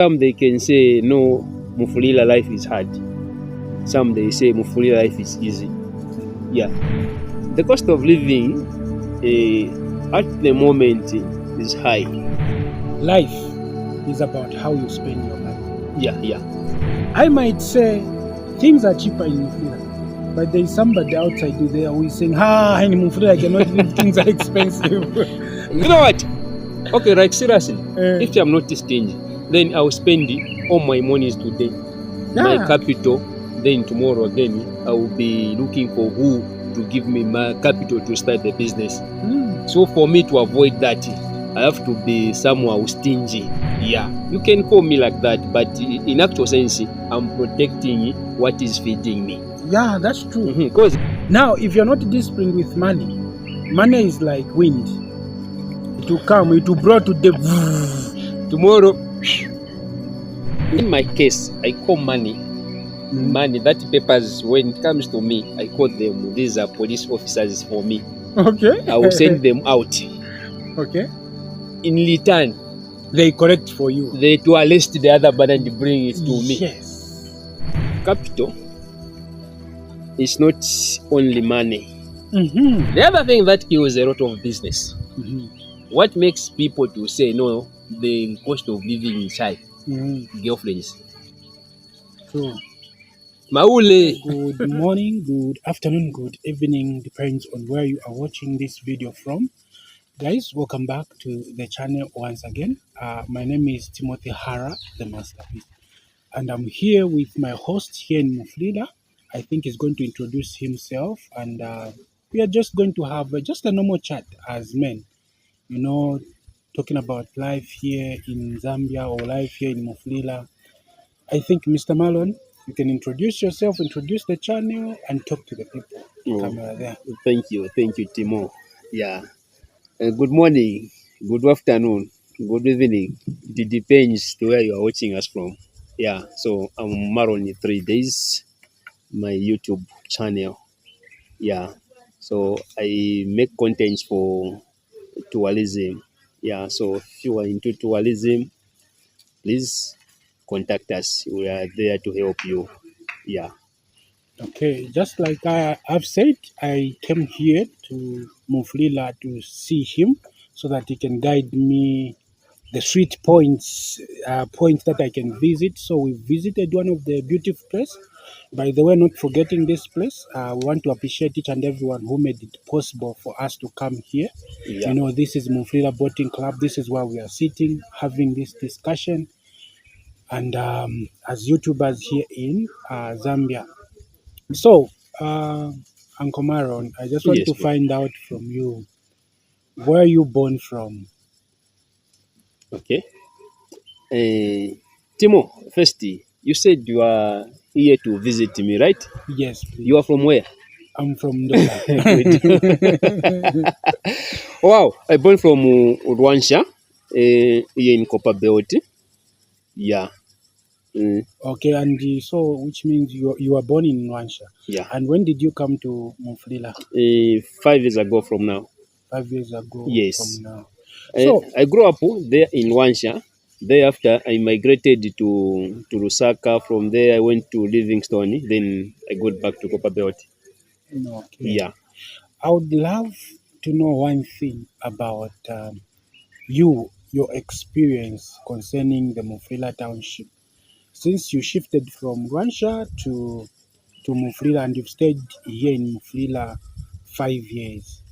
Some they can say, no, MUFULIRA life is hard. Some they say MUFULIRA life is easy. Yeah. The cost of living at the moment is high. Life is about how you spend your life. Yeah. I might say things are cheaper in MUFULIRA, but there is somebody outside you there who is saying, in MUFULIRA I cannot live, things are expensive. You know what? Okay, like seriously, if I'm not stingy, then I'll spend all my monies today, my capital, then tomorrow again I will be looking for who to give me my capital to start the business. So for me to avoid that, I have to be somehow stingy. Yeah, you can call me like that, but in actual sense, I'm protecting what is feeding me. Yeah, that's true. Because now, if you're not disciplined with money, money is like wind. It will come, it will blow today, tomorrow. In my case, I call money. Money, that papers, when it comes to me, I call them, these are police officers for me. Okay. I will send them out. Okay. In return, they collect for you. They to arrest the other man and bring it to me. Yes. Capital is not only money. The other thing that kills a lot of business. What makes people to say no, the cost of living is high? Girlfriends. True. Maule. Good morning, good afternoon, good evening, depends on where you are watching this video from. Guys, welcome back to the channel once again. My name is Timothy Hara, the Masterpiece, and I'm here with my host here in MUFULIRA. I think he's going to introduce himself, and we are just going to have just a normal chat as men, you know, talking about life here in Zambia or life here in MUFULIRA. I think, Mr. Marlon, you can introduce yourself, introduce the channel, and talk to the people. Camera there. Thank you, Timo. Yeah. Good morning, good afternoon, good evening. It depends to where you are watching us from. Yeah. So I'm Marlon 3 days, my YouTube channel. Yeah. So I make contents for tourism. Yeah. So if you are into tourism, please contact us. We are there to help you. Yeah. Okay, just like I've said, I came here to MUFULIRA to see him so that he can guide me the sweet points that I can visit. So we visited one of the beautiful places. By the way, not forgetting this place, we want to appreciate each and everyone who made it possible for us to come here. Yeah. You know, this is MUFULIRA Boating Club. This is where we are sitting, having this discussion. And as YouTubers here in Zambia. So, Uncle Maron, I just want to find out from you, where you born from? Okay. Timo, first, you said you are here to visit me, right? Yes, please. You are from where? I'm from Dola. Wow, I born from Rwansha, here in Copper Belt. Yeah. Okay, and so which means you were born in Rwansha. Yeah. And when did you come to MUFULIRA? 5 years ago from now. 5 years ago. Yes. From now. So I grew up there in Rwansha. Thereafter, I migrated to Lusaka. From there, I went to Livingstone. Then I got back to Copper Belt. Okay. Yeah. I would love to know one thing about your experience concerning the MUFULIRA township. Since you shifted from Rwansha to MUFULIRA and you've stayed here in MUFULIRA 5 years,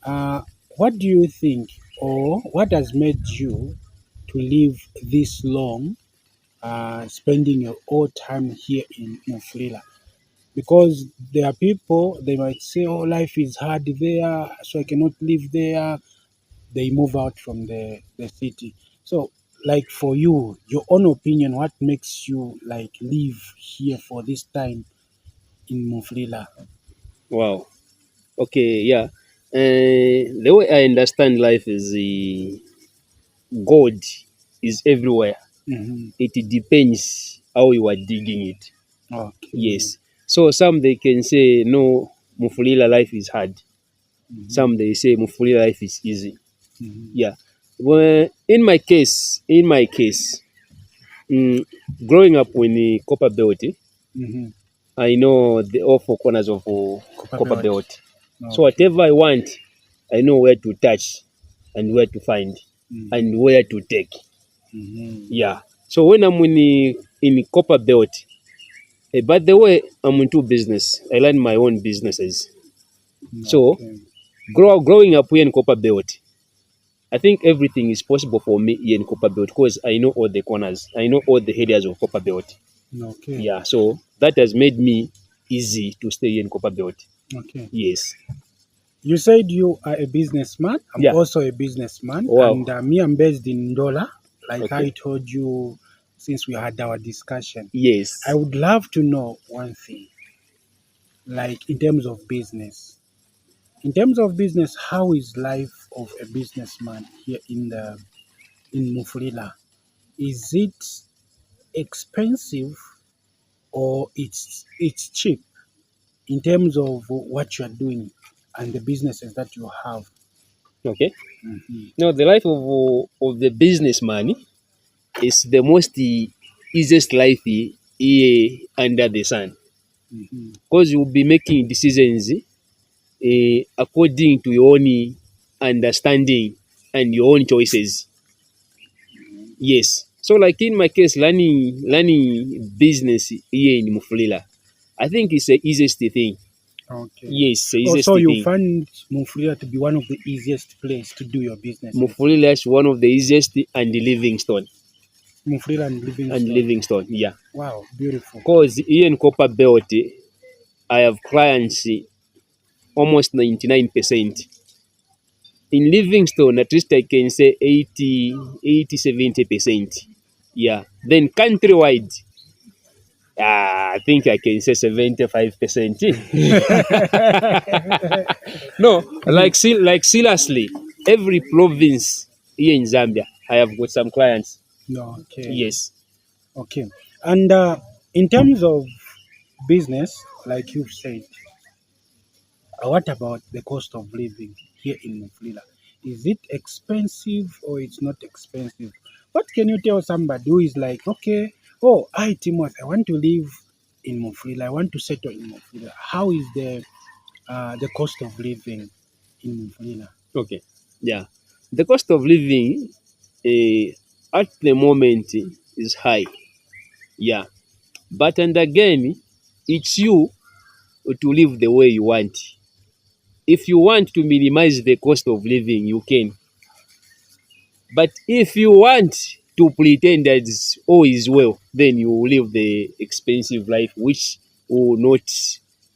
what do you think, or what has made you to live this long, spending your whole time here in MUFULIRA? Because there are people, they might say, oh, life is hard there, so I cannot live there. They move out from the city. So, like for you, your own opinion, what makes you like live here for this time in MUFULIRA? Wow. Okay. Yeah. The way I understand life is God is everywhere. It depends how you are digging it. Okay. Yes. So some they can say no, MUFULIRA life is hard. Some they say MUFULIRA life is easy. Yeah. Well, in my case, Mm, growing up in the Copper Belt, Mm-hmm. I know the all four corners of Copper Copper belt. Belt. So Okay. whatever I want, I know where to touch and where to find Mm-hmm. and where to take. Mm-hmm. Yeah. So when I'm in the Copper Belt, by the way, I'm into business. I learn my own businesses. So Okay. growing up here in Copper Belt, I think everything is possible for me here in Copper Belt because I know all the corners. I know all the areas of Copper Belt. Okay. Yeah. So that has made me easy to stay here in Copper Belt. Okay. Yes. You said you are a businessman. I'm Yeah. also a businessman, Wow. and me, I'm based in Ndola, like Okay. I told you since we had our discussion. I Yes. would love to know one thing, like in terms of business. In terms of business, how is life of a businessman here in Mufulira? Is it expensive or it's cheap in terms of what you are doing and the businesses that you have? Okay. Mhm. Now the life of the businessman is the most easiest life here under the sun Mhm. because you'll be making decisions according to your own understanding and your own choices. Yes. So like in my case, learning business here in Mufulira, I think it's the easiest thing. Okay. Yes, the Oh, easiest so you thing. find Mufulira to be one of the easiest place to do your businesses. Mufulira is one of the easiest and the Livingstone Mufulira and and Livingstone. Livingstone. Yeah. Wow, beautiful. Because here in Copper Belt, I have clients almost 99%. In Livingstone, at least I can say 70%. Yeah. Then countrywide, I think I can say 75%. No, like seriously, every province here in Zambia, I have got some clients. No, okay. Yes. Okay. And in terms of business, like you've said, what about the cost of living here in Mufulira? Is it expensive or it's not expensive? What can you tell somebody who is like, okay, oh, I, Timothy, I want to live in Mufulira, I want to settle in Mufulira. How is the cost of living in Mufulira? Okay. Yeah. The cost of living at the moment is high. Yeah. But and again, it's you to live the way you want. If you want to minimize the cost of living, you can. But if you want to pretend that all is well, then you will live the expensive life, which will not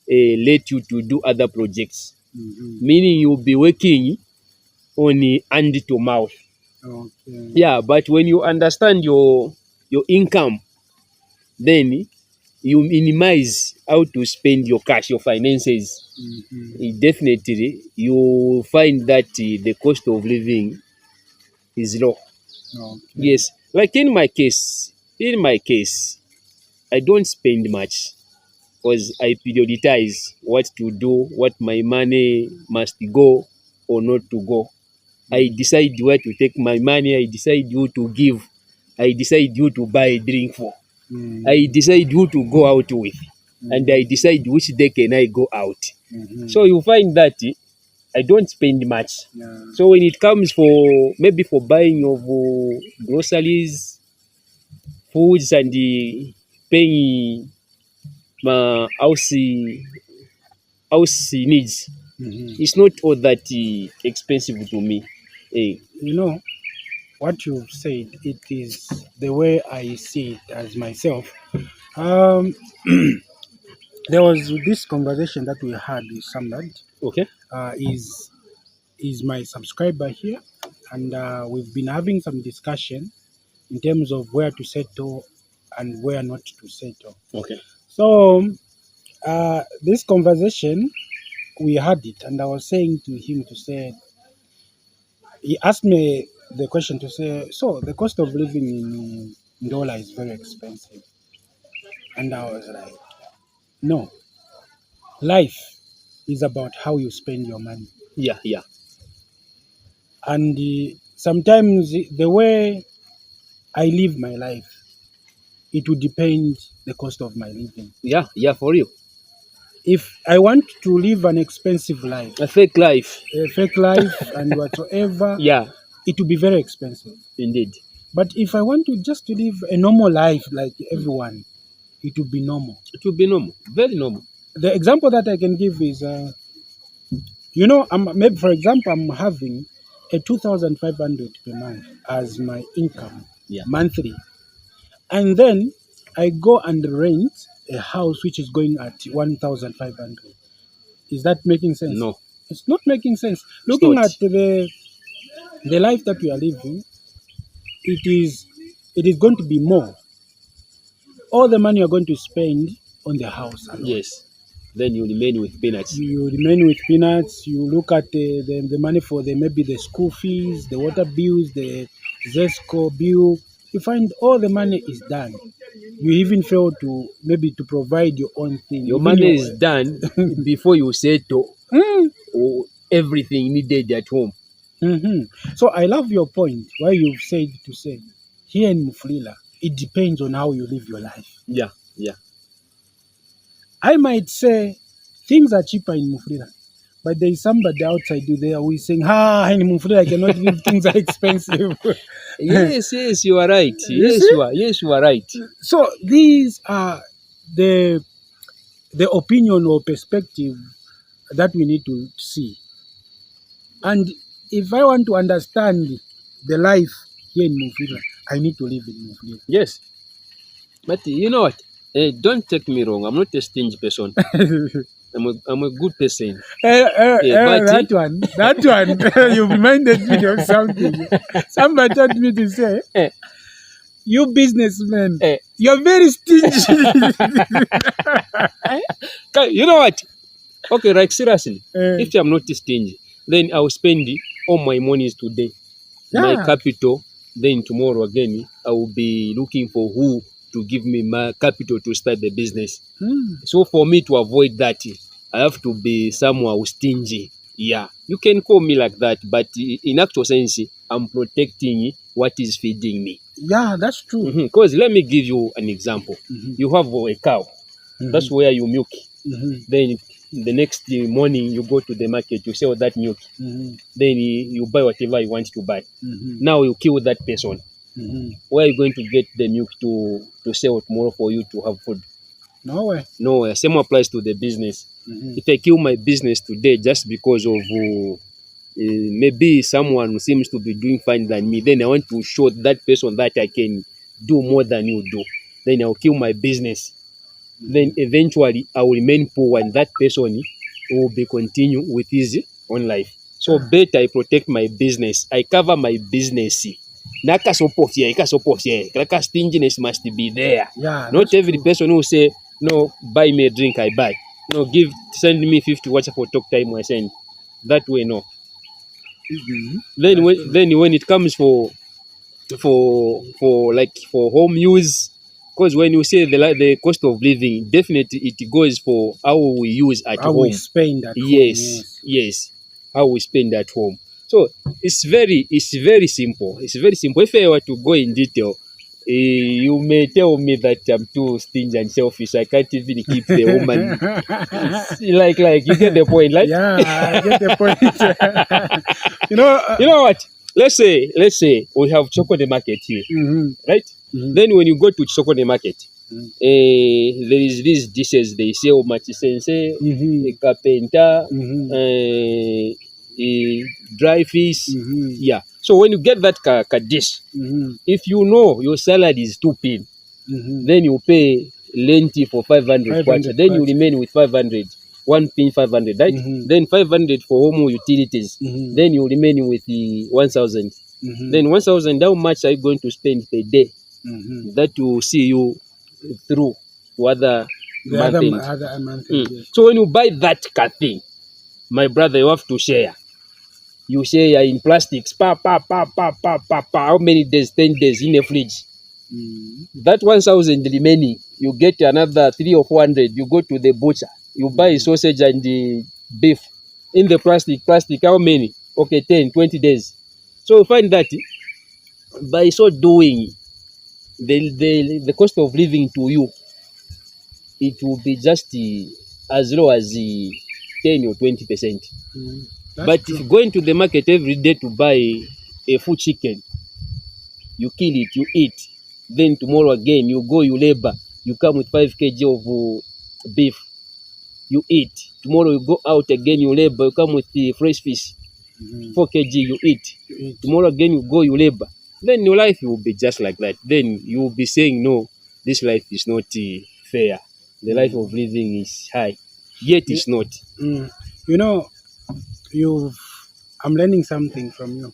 let you to do other projects. Mhm. Meaning you'll be working on hand to mouth. Okay. Yeah, but when you understand your income, then you minimize how to spend your cash, your finances. Mhm. Definitely, you find that the cost of living is low. Okay. Yes, like in my case, I don't spend much because I prioritize what to do, what my money must go or not to go. I decide where to take my money. I decide who to give. I decide who to buy a drink for. I Mhm. decide who to go out with. And I Mhm. decide which day can I go out. Mhm. So you find that I don't spend much. Yeah. So when it comes for maybe for buying of groceries, foods, and paying my house needs, Mhm. it's not all that expensive to me. Eh, You know, what you've said, it is the way I see it as myself. Um, there was this conversation that we had with somebody. okay. Is my subscriber here, and we've been having some discussion in terms of where to settle and where not to settle. Okay. So this conversation we had it, and I was saying to him to say, he asked me the question to say, so the cost of living in Ndola is very expensive. And I was like, no, life is about how you spend your money. Yeah, yeah. And sometimes the way I live my life, it would depend the cost of my living. Yeah, for you. If I want to live an expensive life, A fake life. a fake life and whatsoever, Yeah, it will be very expensive. indeed. But if I want to just to live a normal life like everyone, it will be normal. It will be normal, very normal. The example that I can give is, maybe for example, I'm having a 2,500 per month as my income monthly, and then I go and rent a house which is going at 1,500. Is that making sense? No, It's not making sense. It's Looking not. at the life that we are living, it is going to be more. All the money you're going to spend on the house alone. Yes. Then you remain with peanuts. You remain with peanuts. You look at the money for maybe the school fees, the water bills, the ZESCO bill. You find all the money is done. You even fail to maybe to provide your own thing. Your Even money is done before you settle everything needed at home. So I love your point why you've said to say here in MUFULIRA, it depends on how you live your life. Yeah. I might say things are cheaper in MUFULIRA, but there is somebody outside there who is saying, in MUFULIRA I cannot live, things are expensive. Yes, you are right. You are right. So these are the opinion or perspective that we need to see. And if I want to understand the life here in MUFULIRA, I need to live in MUFULIRA. Yes. But you know what? Don't take me wrong. I'm not a stingy person. I'm a good person. That one, you reminded me of something. Somebody told me to say, you businessmen, you're very stingy. You know what? Okay, like seriously, if I'm not stingy, then I'll spend all my monies today, my capital. Then tomorrow again, I will be looking for who to give me my capital to start the business. So for me to avoid that, I have to be somehow stingy. Yeah, you can call me like that, but in actual sense, I'm protecting what is feeding me. Yeah, that's true. Because let me give you an example. You have a cow. That's where you milk. Then the next morning you go to the market, you sell that milk. Then you buy whatever you want to buy. Now you kill that person. Where are you going to get the milk to sell tomorrow for you to have food? Nowhere. Nowhere. Same applies to the business. If I kill my business today just because of maybe someone who seems to be doing fine than me, then I want to show that person that I can do more than you do. Then I'll kill my business. Then eventually I will remain poor and that person will be continue with his own life. So better I protect my business. I cover my business. Stinginess must be there. Yeah, not every person who say, no, buy me a drink, I buy. No, send me 50 WhatsApp for talk time, I send. That way, no. Then when it comes for home use, because when you say the cost of living, definitely it goes for how we use at home. How we spend at home. Yes. How we spend at home. So it's very simple. It's very simple. If I were to go in detail, you may tell me that I'm too stingy and selfish. I can't even keep the woman. like you get the point, right? Yeah, I get the point. You know what? Let's say we have chocolate market here, right? Then when you go to chocolate market, there is these dishes they sell machisense, carpenter, dry fish. Yeah. So when you get that dish, if you know your salary is 2 pin, then you pay lenti for 500 kwacha. Then you remain with 500. 1 pin 500, right? Then 500 for home utilities. Then you remain with the 1,000. Then 1,000, how much are you going to spend per day? That will see you through to other month. Yes. So when you buy that thing, my brother, you have to share. You share in plastics. How many days? 10 days in a fridge. That 1,000 remaining, you get another 300 or 400. You go to the butcher. You buy sausage and the beef in the plastic. How many? Okay, 10, 20 days. So you find that by so doing, the cost of living to you, it will be just as low as 10 or 20%. But if you go into the market every day to buy a full chicken, you kill it, you eat. Then tomorrow again, you go, you labor, you come with 5 kg of beef, you eat. Tomorrow you go out again, you labor, you come with the fresh fish, 4 kg, you eat. Tomorrow again, you go, you labor. Then your life will be just like that. Then you will be saying, no, this life is not fair. The life of living is high, yet it's not. You know, I'm learning something from you.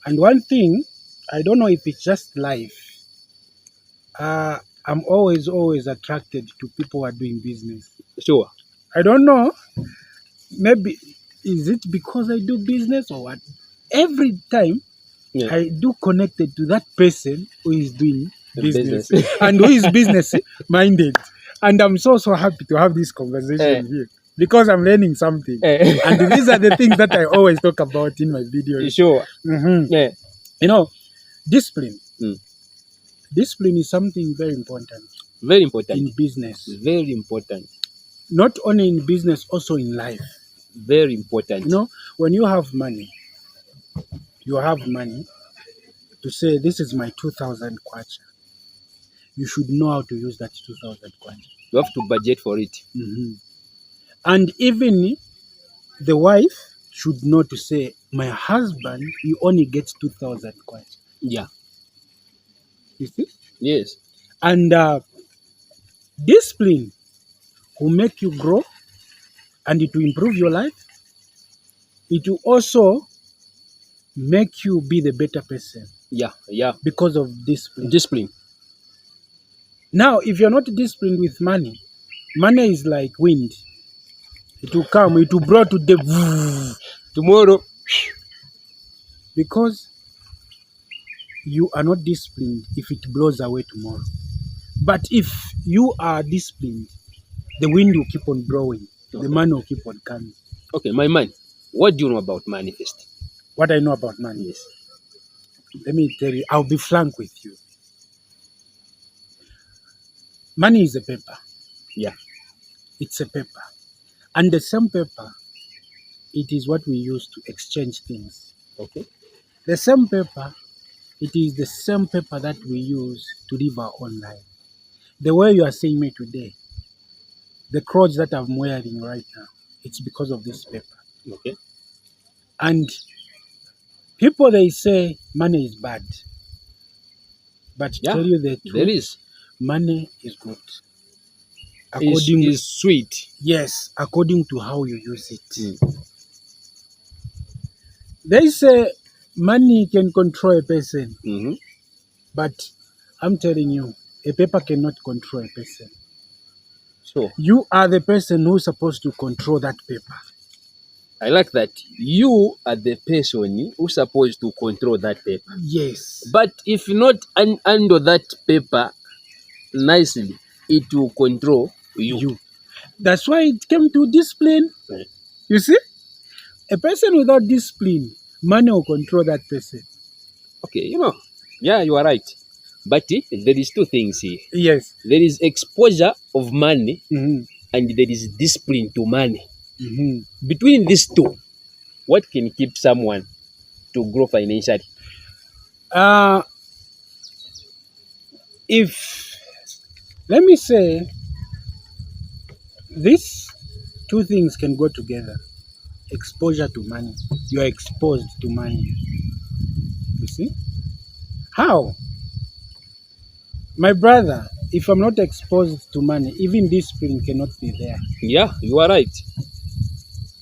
And one thing, I don't know if it's just life. I'm always attracted to people who are doing business. Sure. I don't know. Maybe is it because I do business or what? Every time I do connected to that person who is doing business and who is business minded. And I'm so happy to have this conversation here because I'm learning something. And these are the things that I always talk about in my videos. Sure. You know, discipline. Discipline is something very important. Very important. In business. Very important. Not only in business, also in life. Very important. You know, when you have money to say, this is my 2,000 kwacha. You should know how to use that 2,000 kwacha. You have to budget for it. And even the wife should know to say, my husband, he only gets 2,000 kwacha. Yeah. You see? Yes. And discipline will make you grow and it will improve your life. It will also make you be the better person. Yeah. Because of discipline. Discipline. Now, if you're not disciplined with money, money is like wind. It will come, it will blow today, tomorrow. Because you are not disciplined, if it blows away tomorrow. But if you are disciplined, the wind will keep on blowing. The money will keep on coming. Okay, my man, what do you know about money first? What I know about money? Yes. Let me tell you, I'll be frank with you. Money is a paper. Yeah. It's a paper. And the same paper, it is what we use to exchange things. Okay. The same paper, it is the same paper that we use to live our own life. The way you are seeing me today, the clothes that I'm wearing right now, it's because of this paper. Okay. And people, they say money is bad. But to tell you the truth, there is. Money is good. Is sweet. Yes, according to how you use it. They say money can control a person. But I'm telling you, a paper cannot control a person. So you are the person who's supposed to control that paper. I like that. You are the person who's supposed to control that paper. Yes. But if not under that paper nicely, it will control you. That's why it came to discipline. You see? A person without discipline, money will control that person. Okay, yeah, you are right. But there is two things here. Yes. There is exposure of money and there is discipline to money. Between these two, what can keep someone to grow financially? Let me say, these two things can go together. Exposure to money. You are exposed to money. You see? How? My brother, if I'm not exposed to money, even discipline cannot be there. Yeah, you are right.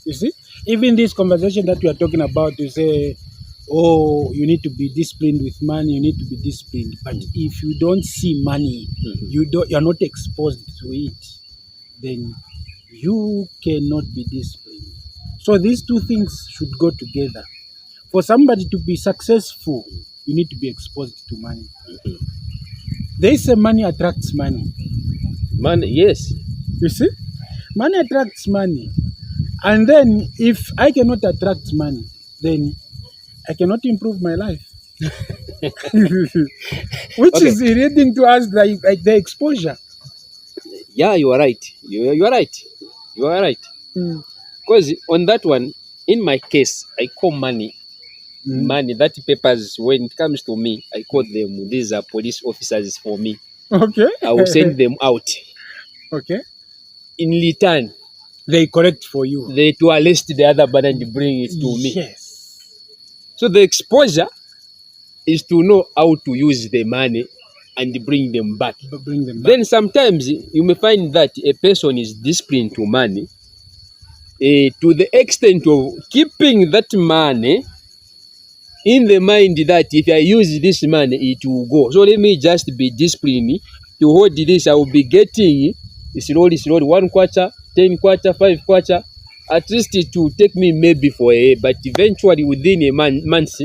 You see? Even this conversation that we are talking about, you say, oh, you need to be disciplined with money, you need to be disciplined. But if you don't see money, you're not exposed to it, then you cannot be disciplined. So these two things should go together. For somebody to be successful, you need to be exposed to money. They say money attracts money. Money, yes. You see? Money attracts money. And then if I cannot attract money, then I cannot improve my life. Which Okay. is leading to us like the exposure. Yeah, you are right. You are right. You are right. Mm. Because on that one, in my case, I call money. Mm. Money, that papers, when it comes to me, I call them, these are police officers for me. Okay. I will send them out. Okay. In return, They correct for you. they to arrest the other man and bring it to me. Yes. So the exposure is to know how to use the money and bring them back. Bring them back. Then sometimes you may find that a person is disciplined to money to the extent of keeping that money in the mind that if I use this money, it will go. So let me just be disciplined to hold this. I will be getting slowly, 1 quarter, 10 quarter, 5 quarter, at least it will take me maybe for a year, but eventually within a month.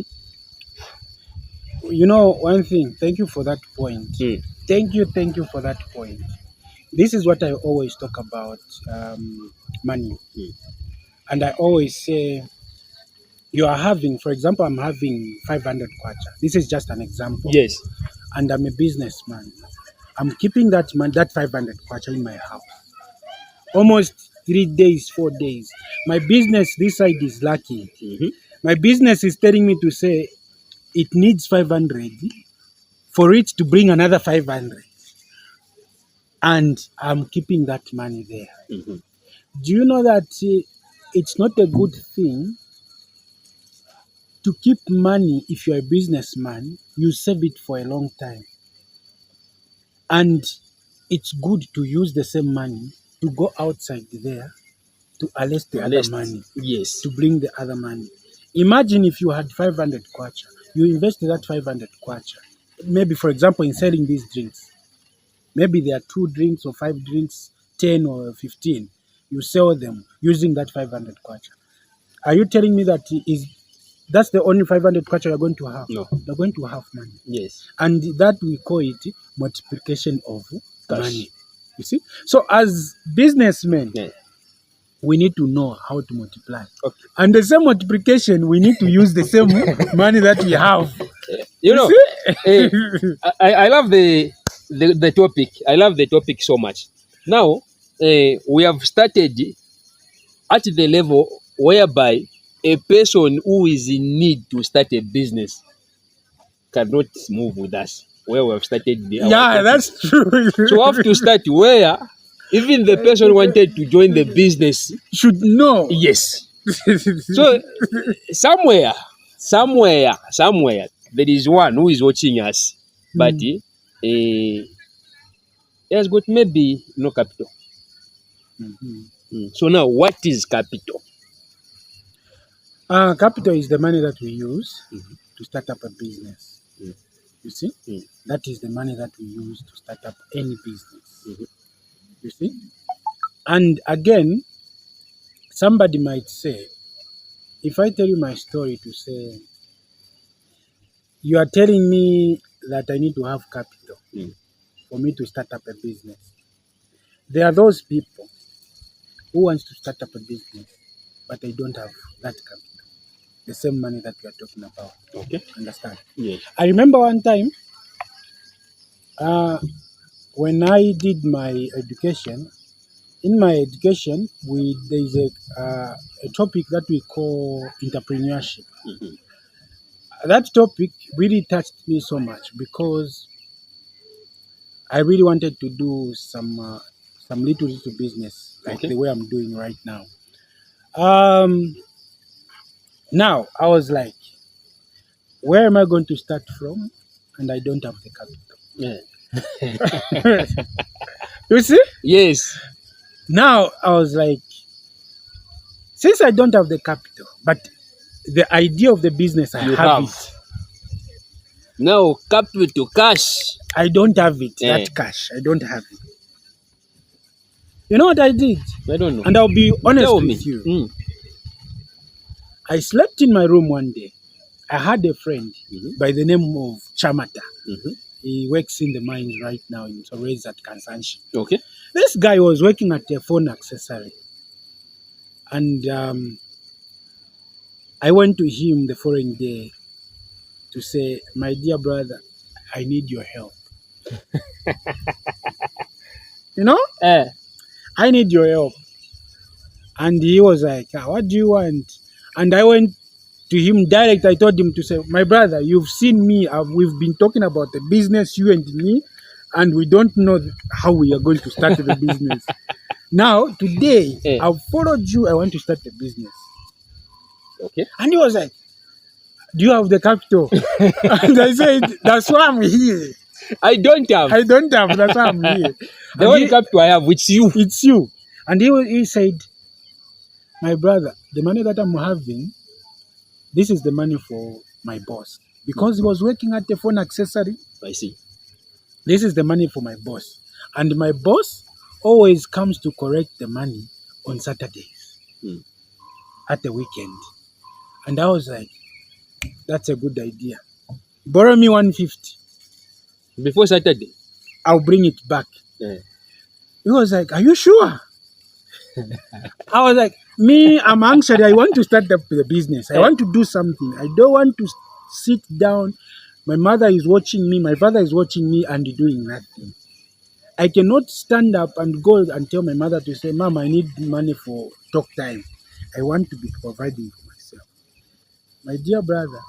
You know, one thing, thank you for that point. Thank you for that point. This is what I always talk about money. And I always say, you are having, for example, I'm having 500 kwacha. This is just an example. Yes. And I'm a businessman. I'm keeping that 500 kwacha in my house. Almost 3 days, 4 days. My business this side is lacking. My business is telling me to say it needs 500 for it to bring another 500. And I'm keeping that money there. Do you know that it's not a good thing to keep money? If you're a businessman, you save it for a long time. And it's good to use the same money to go outside there to arrest the other money. Yes. To bring the other money. Imagine if you had 500 kwacha, you invested that 500 kwacha, maybe for example in selling these drinks. Maybe there are 2 drinks or 5 drinks, 10 or 15. You sell them using that 500 kwacha. Are you telling me that that's the only 500 kwacha you're going to have? No. You're going to have money. Yes. And that we call it multiplication of Cash. money. You see? So as businessmen, Yeah. we need to know how to multiply. Okay. And the same multiplication, we need to use the same money that we have. You know, see? I love the topic. I love the topic so much. Now, we have started at the level whereby a person who is in need to start a business cannot move with us. Where we have started the Yeah, topic. that's true. So we have to start where even the person wanted to join the business should know. Yes. So somewhere, there is one who is watching us, but he has got maybe no capital. So now, what is capital? Capital is the money that we use to start up a business. You see? That is the money that we use to start up any business. You see? And again, somebody might say, if I tell you my story to say, you are telling me that I need to have capital for me to start up a business. There are those people who want to start up a business, but they don't have that capital. The same money that we are talking about. Okay. Understand? Yes. I remember one time when I did my education. In my education, there is a topic that we call entrepreneurship. That topic really touched me so much because I really wanted to do some little business like the way I'm doing right now. Now I was like, where am I going to start from? And I don't have the capital. Yeah. You see? Yes. Now I was like, since I don't have the capital, but the idea of the business, I have it. Now, capital to cash. I don't have it. That cash, I don't have it. You know what I did? I don't know. And I'll be honest with you. I slept in my room one day. I had a friend by the name of Chamata. He works in the mines right now in Torres at Kansanshi. Okay. This guy was working at a phone accessory. And I went to him the following day to say, my dear brother, I need your help. You know, I need your help. And he was like, what do you want? And I went to him direct. I told him to say, my brother, you've seen me. We've been talking about the business, you and me, and we don't know how we are going to start the business. Now, today, I've followed you. I want to start the business. Okay. And he was like, do you have the capital? And I said, that's why I'm here. I don't have. That's why I'm here. The only capital I have, it's you. It's you. And he said, my brother, the money that I'm having, this is the money for my boss. Because he was working at the phone accessory. I see. This is the money for my boss. And my boss always comes to collect the money on Saturdays at the weekend. And I was like, that's a good idea. Borrow me 150. Before Saturday? I'll bring it back. Yeah. He was like, are you sure? I was like, I'm anxious. I want to start the business. I want to do something. I don't want to sit down. My mother is watching me. My father is watching me and doing nothing. I cannot stand up and go and tell my mother to say, Mom, I need money for talk time. I want to be providing for myself. My dear brother,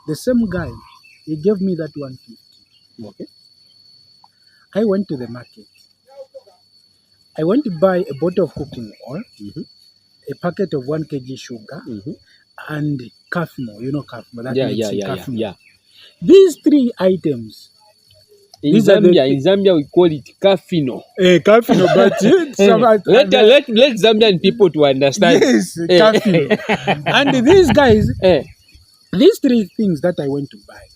the same guy, he gave me that 150. Okay. I went to the market. I went to buy a bottle of cooking oil, a packet of 1 kg sugar, and kafmo. You know kafmo? Yeah. These 3 items. In Zambia, we call it kafino. Kafino, but let Zambian people to understand. Yes, kafino. And these guys, these 3 things that I went to buy.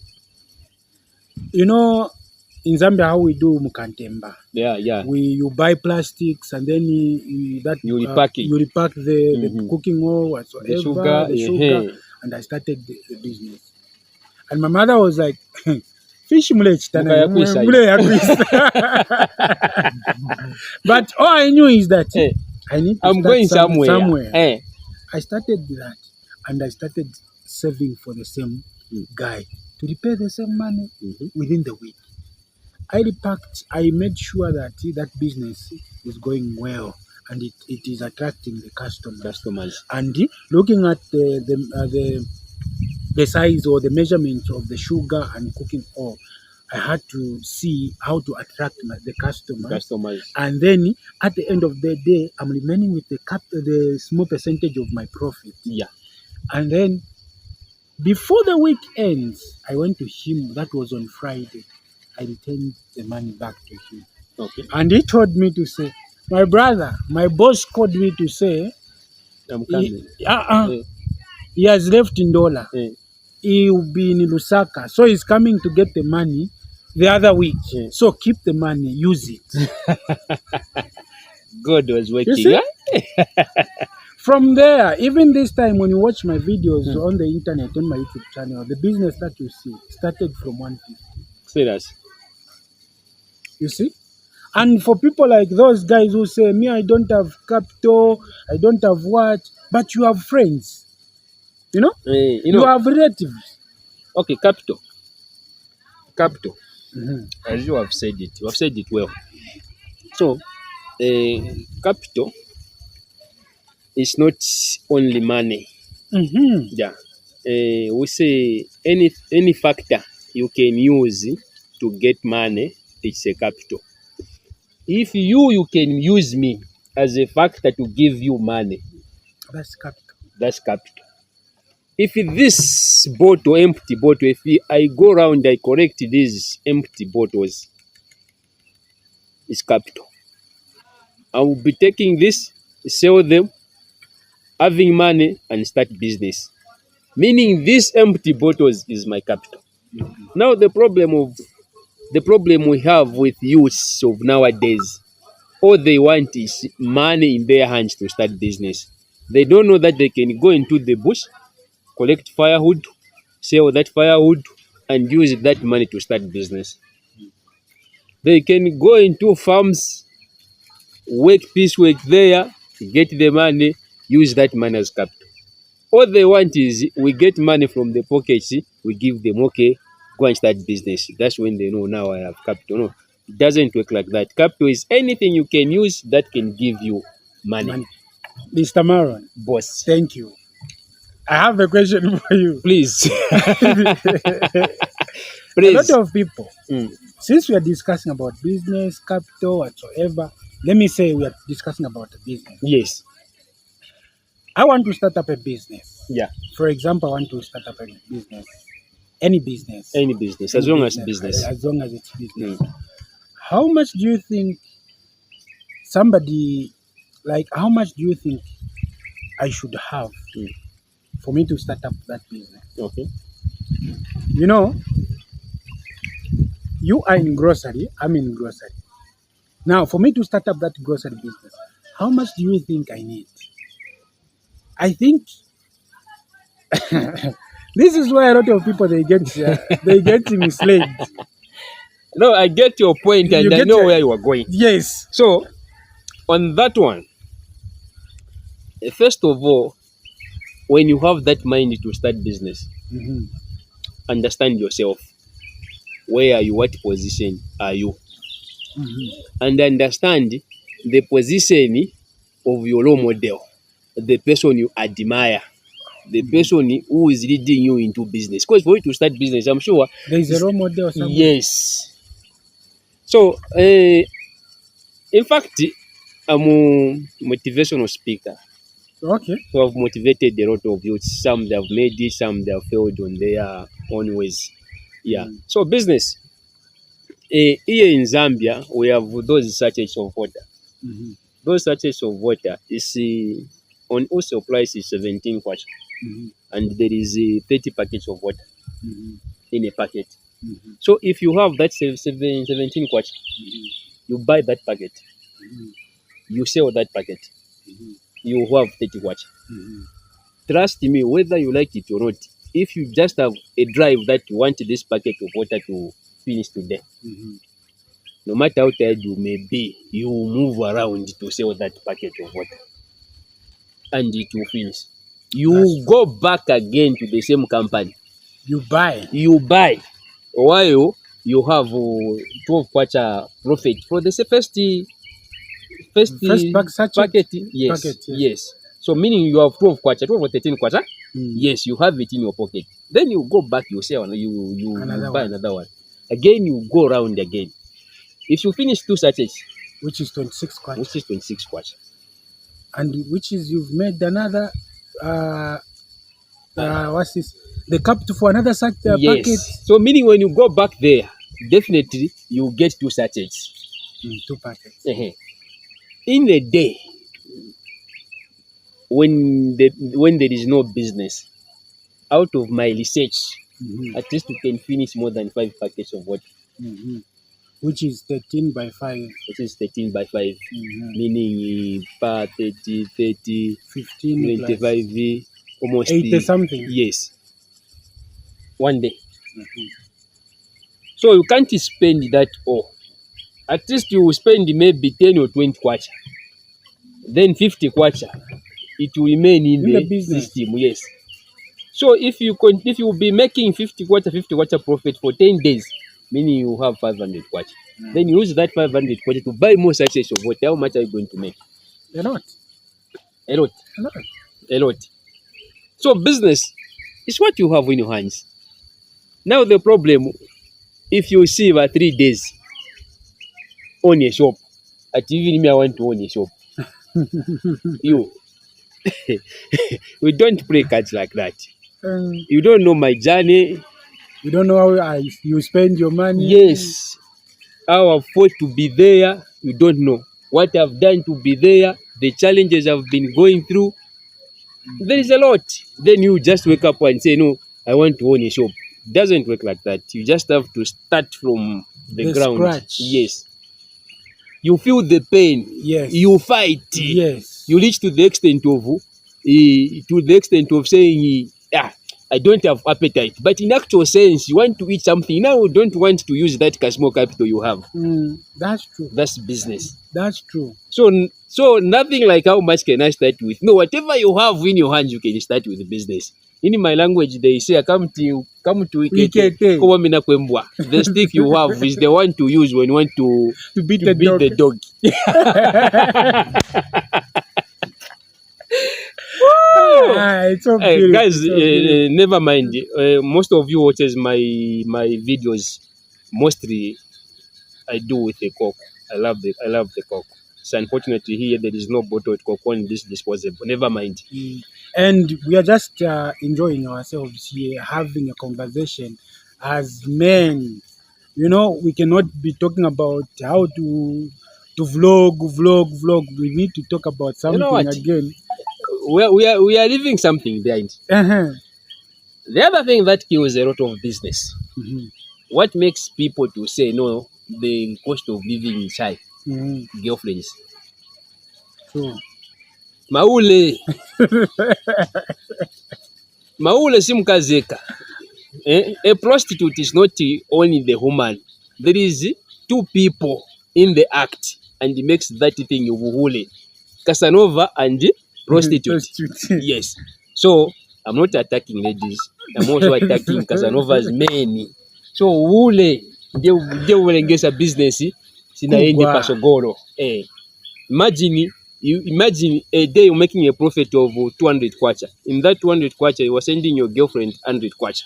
You know, in Zambia, how we do mukantemba. Yeah. You buy plastics and then you repack it. You repack the cooking oil, whatsoever, the sugar, and I started the business. And my mother was like, fish mulech. But all I knew is that I need to start going somewhere. I started that, and I started saving for the same guy to repay the same money within the week. I repacked. I made sure that that business is going well and it is attracting the customers. And looking at the size or the measurement of the sugar and cooking oil, I had to see how to attract the customers. And then at the end of the day, I'm remaining with the small percentage of my profit. Yeah. And then before the week ends, I went to him. That was on Friday. I returned the money back to him. Okay. And he told me to say, my brother, my boss called me to say, I'm coming. He has left in Dollar. He will be in Lusaka. So he's coming to get the money the other week. So keep the money, use it. God was working. You see? From there, even this time when you watch my videos on the internet, on my YouTube channel, the business that you see started from 150. Serious. You see? And for people like those guys who say, me, I don't have capital, I don't have what, but you have friends. You know? You have relatives. Okay, capital. As you have said it, you have said it well. So, capital is not only money. Yeah. We say any factor you can use to get money, it's a capital. If you can use me as a factor to give you money, that's capital. That's capital. If this bottle, empty bottle, if I go around, I collect these empty bottles, it's capital. I will be taking this, sell them, having money, and start business. Meaning these empty bottles is my capital. Now the problem we have with youths of nowadays, all they want is money in their hands to start business. They don't know that they can go into the bush, collect firewood, sell that firewood, and use that money to start business. They can go into farms, work piecework there, get the money, use that money as capital. All they want is we get money from the pockets, we give them, okay, go and start business. That's when they know now I have capital. No, it doesn't work like that. Capital is anything you can use that can give you money. Mr. Maron, Boss, thank you. I have a question for you. please. A Please. lot of people, since we are discussing about business, capital, whatsoever, let me say we are discussing about the business. Yes. I want to start up a business. Yeah. For example, I want to start up a business. Any business. Any business, as long as business. As long as it's business. How much do you think how much do you think I should have for me to start up that business? Okay. You know, you are in grocery, I'm in grocery. Now, for me to start up that grocery business, how much do you think I need? I think this is why a lot of people they get misled. No, I get your point, and I know where you are going. Yes. So, on that one, first of all, when you have that mind to start business, understand yourself. Where are you? What position are you? And understand the position of your role model, the person you admire, the person who is leading you into business. Because for you to start business, I'm sure there is a role model somewhere. Yes. So, in fact, I'm a motivational speaker. Okay. So I've motivated a lot of youth. Some they have made it, some they have failed on their own ways. Yeah. So business. Here in Zambia, we have those sachets of water. Those sachets of water is on wholesale price is 17 kwacha. And there is 30 packets of water in a packet. So if you have that 17 kwacha, you buy that packet, you sell that packet, you have 30 kwacha. Trust me, whether you like it or not, if you just have a drive that you want this packet of water to finish today, no matter how tired you may be, you will move around to sell that packet of water, and it will finish. You go back again to the same company. You buy. While you have 12 kwacha profit for the first packet. Yes. So meaning you have 12 kwacha, 12 or 13 kwacha. Yes, you have it in your pocket. Then you go back, you sell, you buy another one. Again, you go around again. If you finish 2 sachets, which is 26 kwacha. And which is you've made another what's this? The capital for another packet. So meaning when you go back there, definitely you get 2 sachets. 2 packets. In a day, when there is no business, out of my research, at least you can finish more than 5 packets of water. Which is 13 by 5. Which is 13 by 5. Meaning 30, 15, 25, almost 80 something. Yes. One day. So you can't spend that all. At least you will spend maybe 10 or 20 kwacha. Then 50 kwacha. It will remain in the business system. Yes. So if you will be making 50 kwacha profit for 10 days, meaning you have 500 kwacha. Then you use that 500 kwacha to buy more sachets of water. How much are you going to make? A lot. A lot. So business is what you have in your hands. Now the problem, if you see about 3 days, own a shop. At even me, I want to own a shop. We don't play cards like that. You don't know my journey. You don't know how you spend your money. Yes. How I've fought to be there. You don't know what I've done to be there. The challenges I've been going through. There is a lot. Then you just wake up and say, no, I want to own a shop. It doesn't work like that. You just have to start from the ground. Scratch. Yes. You feel the pain. Yes. You fight. Yes. You reach to the extent of saying, I don't have appetite. But in actual sense, you want to eat something. Now you don't want to use that small capital you have. That's true. That's business. That's true. So nothing like how much can I start with. No, whatever you have in your hands, you can start with the business. In my language, they say, come to Wikete. The stick you have is the one to use when you want to beat the dog. It's so beautiful. Guys, so beautiful. never mind. Most of you watches my videos. Mostly, I do with the Coke. I love the Coke. So unfortunately, here there is no bottled Coke on this disposable. Never mind. And we are just enjoying ourselves here, having a conversation as men. You know, we cannot be talking about how to vlog. We need to talk about something what? again. We are leaving something behind. Uh-huh. The other thing that kills a lot of business. Mhm. What makes people to say no? The cost of living is high. Girlfriends. True. Maule. Maule simkazeka. A prostitute is not only the woman. There is two people in the act, and it makes that thing ubuhule. Casanova and prostitute. Yes. So I'm not attacking ladies. I'm also attacking Casanova's men. So ule ndio ulengesa business sinaende pasogoro. Imagine a day you're making a profit of 200 kwacha. In that 200 kwacha, you are sending your girlfriend 100 kwacha.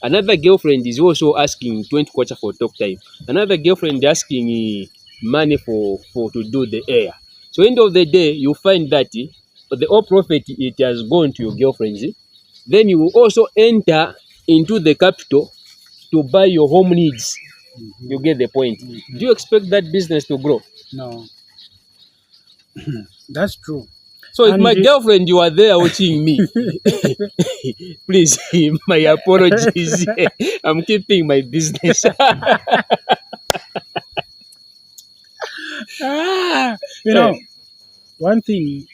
Another girlfriend is also asking 20 kwacha for talk time. Another girlfriend asking money for to do the air. So end of the day, you find that the whole profit it has gone to your girlfriends. Then you will also enter into the capital to buy your home needs. You get the point. Do you expect that business to grow? No. That's true. So if my girlfriend, you are there watching me, please, my apologies. I'm keeping my business. You know, one thing,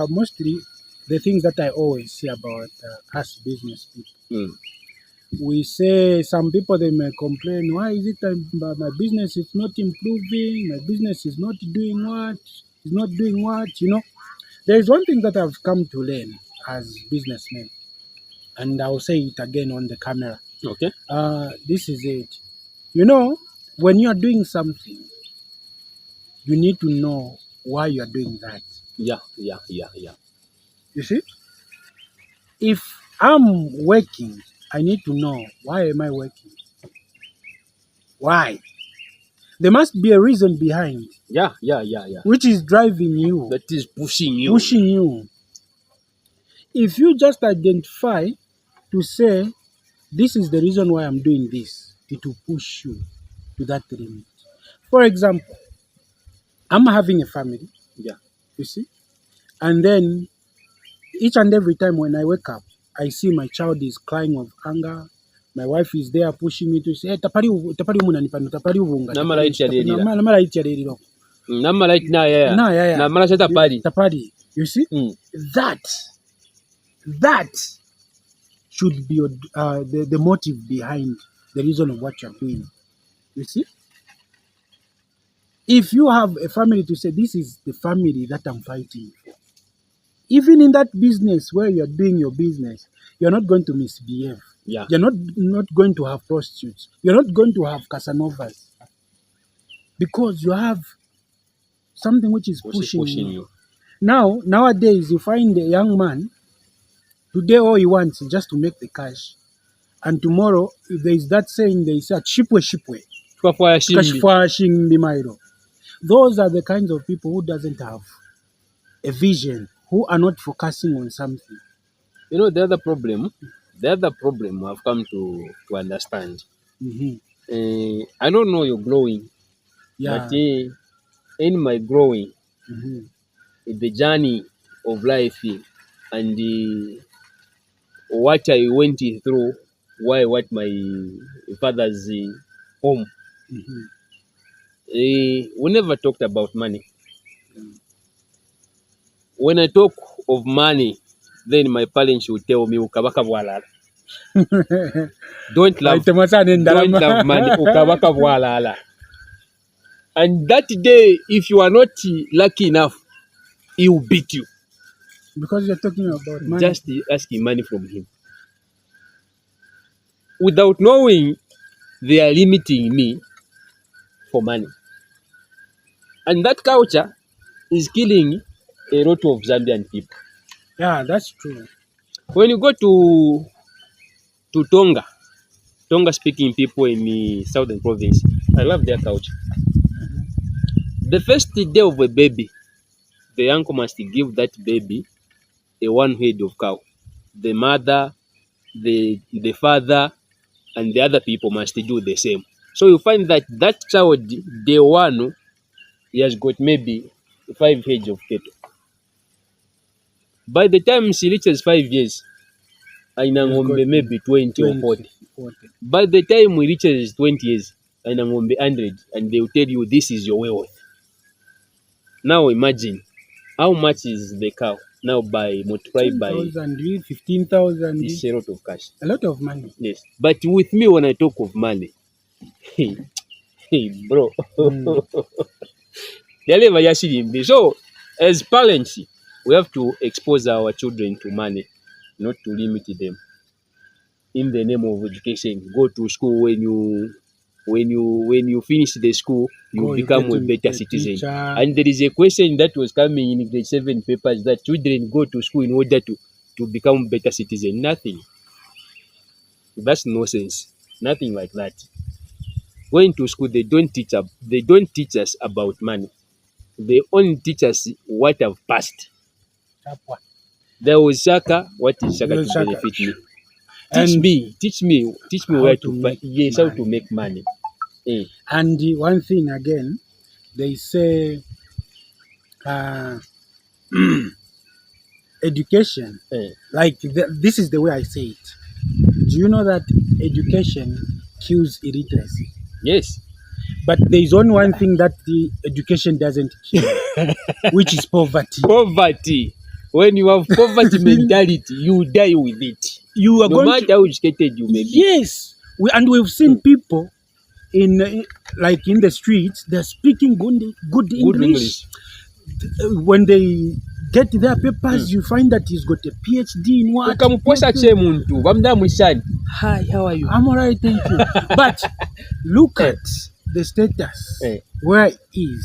mostly the things that I always say about us business people. We say some people, they may complain, why is it that my business is not improving? My business is not doing what? Is not doing what? You know, there is one thing that I've come to learn as businessmen, and I'll say it again on the camera. Okay. This is it. You know, when you are doing something, you need to know why you are doing that. Yeah. You see? If I'm working, I need to know, why am I working? Why? There must be a reason behind. Yeah. Which is driving you. That is pushing you. If you just identify to say, this is the reason why I'm doing this, it will push you to that limit. For example, I'm having a family. Yeah. You see? And then each and every time when I wake up, I see my child is crying of anger. My wife is there pushing me to say, tapari umunanipano, tapari uvunga. Tapari. You see? That should be the motive behind the reason of what you're doing. You see? If you have a family to say, this is the family that I'm fighting for, even in that business where you're doing your business, you're not going to misbehave. Yeah. You're not going to have prostitutes. You're not going to have Casanovas. Because you have something which is pushing you. Now, nowadays, you find a young man, today all he wants is just to make the cash. And tomorrow, if there is that saying, they say, shipwe. Those are the kinds of people who doesn't have a vision, who are not focusing on something. You know, the other problem I've come to understand. I don't know you're growing, but in my growing, the journey of life and what I went through, what my father's home, we never talked about money. When I talk of money, then my parents will tell me, Ukabaka Walala. Don't love, don't love money. Ukabaka bwalala. And that day, if you are not lucky enough, he will beat you. Because you're talking about money. Just asking money from him. Without knowing, they are limiting me for money. And that culture is killing a lot of Zambian people. Yeah, that's true. When you go to Tonga speaking people in the southern province, I love their culture. The first day of a baby, the uncle must give that baby a one head of cow. The mother, the father, and the other people must do the same. So you find that that child, day one, he has got maybe 5 heads of cattle. By the time she reaches 5 years, aina ng'ombe maybe 20 or 40. By the time he reaches 20 years, aina ng'ombe 100, and they will tell you this is your wealth. Now imagine how much is the cow now by multiplied by 15,000. It's a lot of cash. A lot of money. Yes, but with me when I talk of money, hey, bro, so as parents, we have to expose our children to money, not to limit them. In the name of education, go to school. When you finish the school, you become a better citizen. Teacher. And there is a question that was coming in grade 7 papers that children go to school in order to become better citizen. Nothing. That's nonsense. Nothing like that. Going to school, they don't teach us about money. They only teach us what have passed. There was Shaka. What is Shaka to benefit me? Teach me where to make how to make money. And one thing again, they say education, like this is the way I say it. Do you know that education kills illiteracy? Yes. But there is only one thing that the education doesn't kill, which is poverty. Poverty. When you have poverty mentality, you die with it. You are no matter how educated you may be. Yes. We've seen people in the streets, they're speaking good English. When they get their papers, you find that he's got a PhD in what? Hi, how are you? I'm alright, thank you. But look at the status where he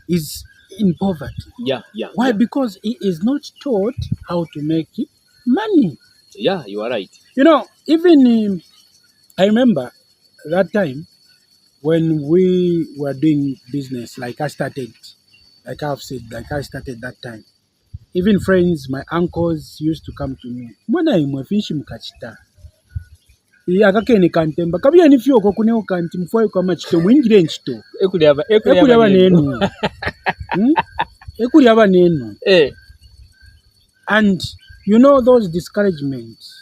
is in poverty. Yeah. Why? Because he is not taught how to make money. Yeah, you are right. You know, even I remember that time when we were doing business, like I started that time. Even friends, my uncles used to come to me. Mwana imwefishi mukachita. Akakene kantemba. Kabia nifyo oko kuneo kanti mfuwa yuko machito. Mwingire nchito. Ekuli haba nenu. Ekuli haba nenu. And you know those discouragements,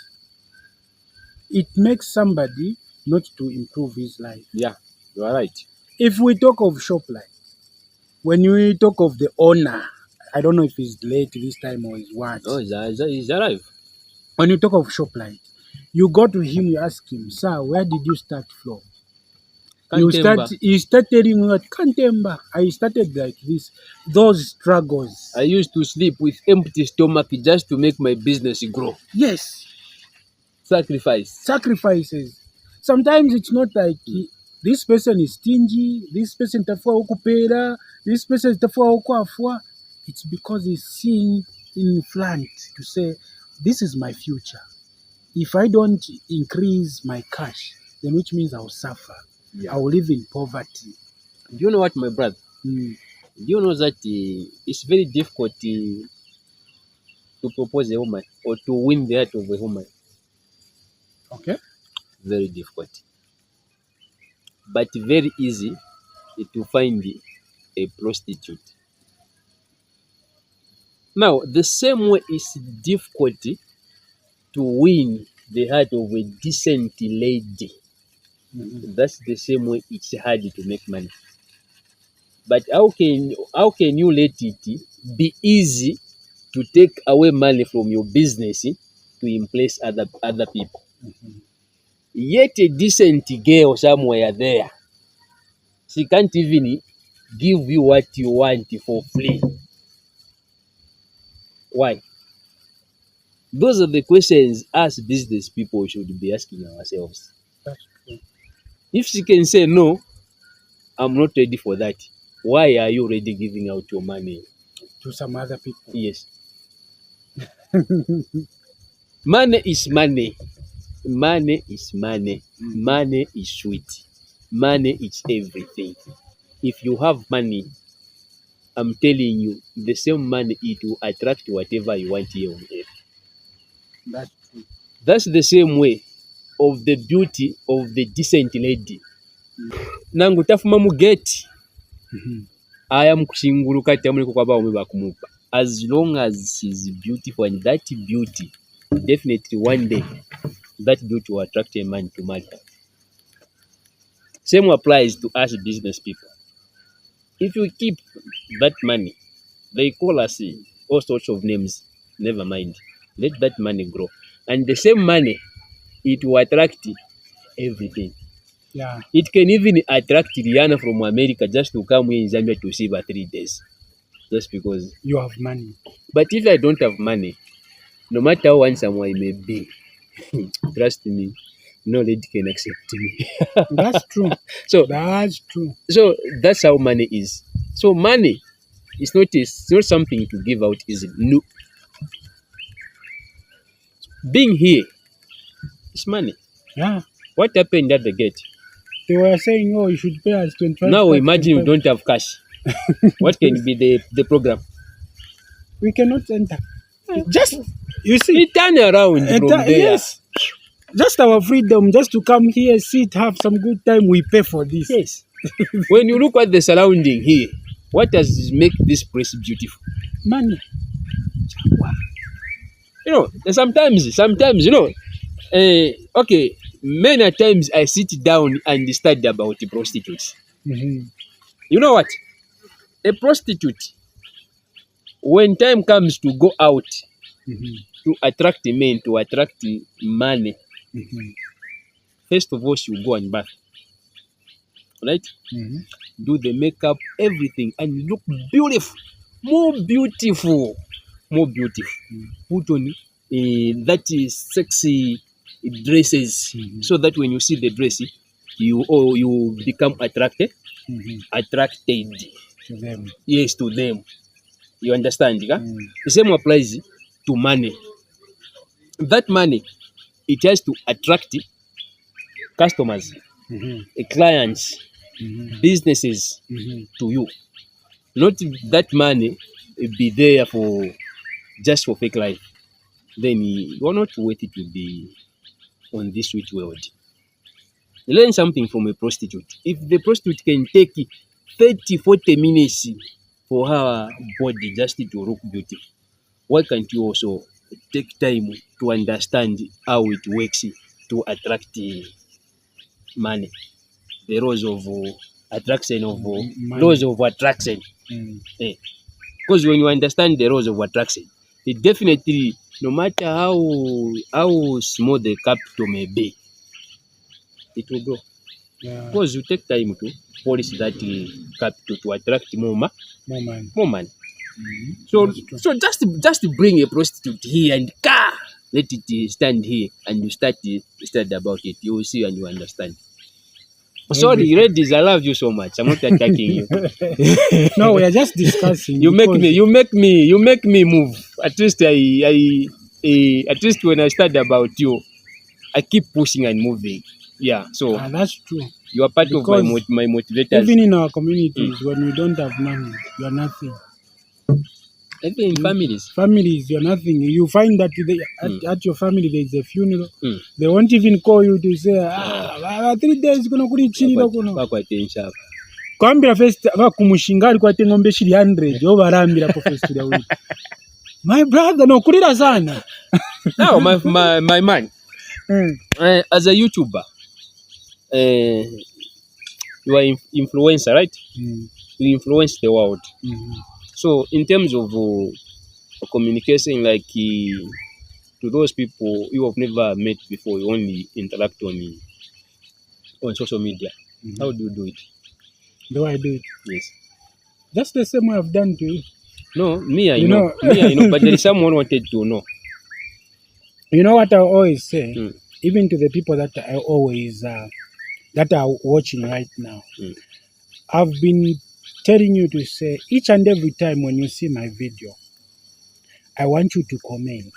it makes somebody not to improve his life. Yeah, you are right. If we talk of ShopLite, when we talk of the owner, I don't know if he's late this time or he's what. Oh, he's alive. When you talk of ShopLite, you go to him, you ask him, sir, where did you start from? You start telling me, Kantemba, I started like this. Those struggles. I used to sleep with empty stomach just to make my business grow. Yes. Sacrifices. Sometimes it's not like this person is stingy, this person tafua ukupera, this person tafua ukuafua. It's because he's seeing in front to say, this is my future. If I don't increase my cash, then which means I'll suffer. Yeah. I will live in poverty. Do you know what, my brother? Do you know that it's very difficult to propose a woman or to win the heart of a woman? Okay. Very difficult. But very easy to find a prostitute. Now, the same way it's difficult to win the heart of a decent lady. That's the same way it's hard to make money. But how can you let it be easy to take away money from your business to impress other people? Yet a decent girl somewhere there, she can't even give you what you want for free. Why? Those are the questions us business people should be asking ourselves. That's true. If she can say, no, I'm not ready for that, why are you already giving out your money? To some other people. Yes. Money is money. Money is money. Money is sweet. Money is everything. If you have money, I'm telling you, the same money, it will attract whatever you want here on earth. That's true. That's the same way of the beauty of the decent lady. Nangu tafuma mu gate. I am kushinguluka tamuli kwaba omwe bakumupa. As long as she's beautiful, and that beauty, definitely one day, that beauty will attract a man to marry her. Same applies to us business people. If you keep that money, they call us all sorts of names. Never mind. Let that money grow. And the same money, it will attract everything. Yeah. It can even attract Rihanna from America just to come here in Zambia to see for 3 days. Just because You have money. But if I don't have money, no matter how handsome I may be, trust me, no lady can accept me. That's true. So That's true. that's how money is. So money is not something to give out easily. No. Being here is money. Yeah. What happened at the gate? They were saying, oh, you should pay us 25. Now imagine you 25. don't have cash. What can be the program? We cannot enter. Just, you see, We turn around from there. yes. Just our freedom, just to come here, sit, have some good time, we pay for this. Yes. When you look at the surrounding here, what does make this place beautiful? Money. You know, sometimes, okay, many times I sit down and study about the prostitutes. You know what? A prostitute, when time comes to go out to attract men, to attract money, first of all, she will go and bath. Right? Do the makeup, everything, and look beautiful. More beautiful. Put on that is sexy dresses, so that when you see the dress, you become attracted To them. yes, to them. You understand? The same applies to money. That money, it has to attract customers, clients, businesses to you. Not that money be there for just for fake life. Then you are not worth it to be on this sweet world. Learn something from a prostitute. If the prostitute can take 30-40 minutes for her body just to look beautiful, why can't you also take time to understand how it works to attract money? The laws of attraction, laws of attraction. Because when you understand the laws of attraction, it definitely, no matter how small the capital may be, it will grow. Yeah. Because you take time to polish that capital to attract more money. So just bring a prostitute here and let it stand here, and you start to study about it. You will see and you understand. Sorry, ladies, I love you so much. I'm not attacking you. No, we are just discussing. You make me move. At least at least when I study about you, I keep pushing and moving. Yeah, so that's true. you are part of my motivators. Even in our communities, when we don't have money, you are nothing. Even in families, you are nothing. You find that at your family there is a funeral. They won't even call you to say, 3 days kuno kuri chililo kuno. Kwambira first kumushinga alikuwa ng'ombe shiri 100 obarambira ko first ya week. My brother, no kulira sana. Now my man, as a YouTuber, you are influencer, right? You influence the world. So in terms of communication, like to those people you have never met before, you only interact on social media? How do you do it? Do I do it? Yes. Just the same way I've done to you. No, me I You know. know, Me I know, but there is someone wanted to know. you know what I always say, Mm. even to the people that I always that are watching right now. Mm. I've been telling you to say each and every time when you see my video, I want you to comment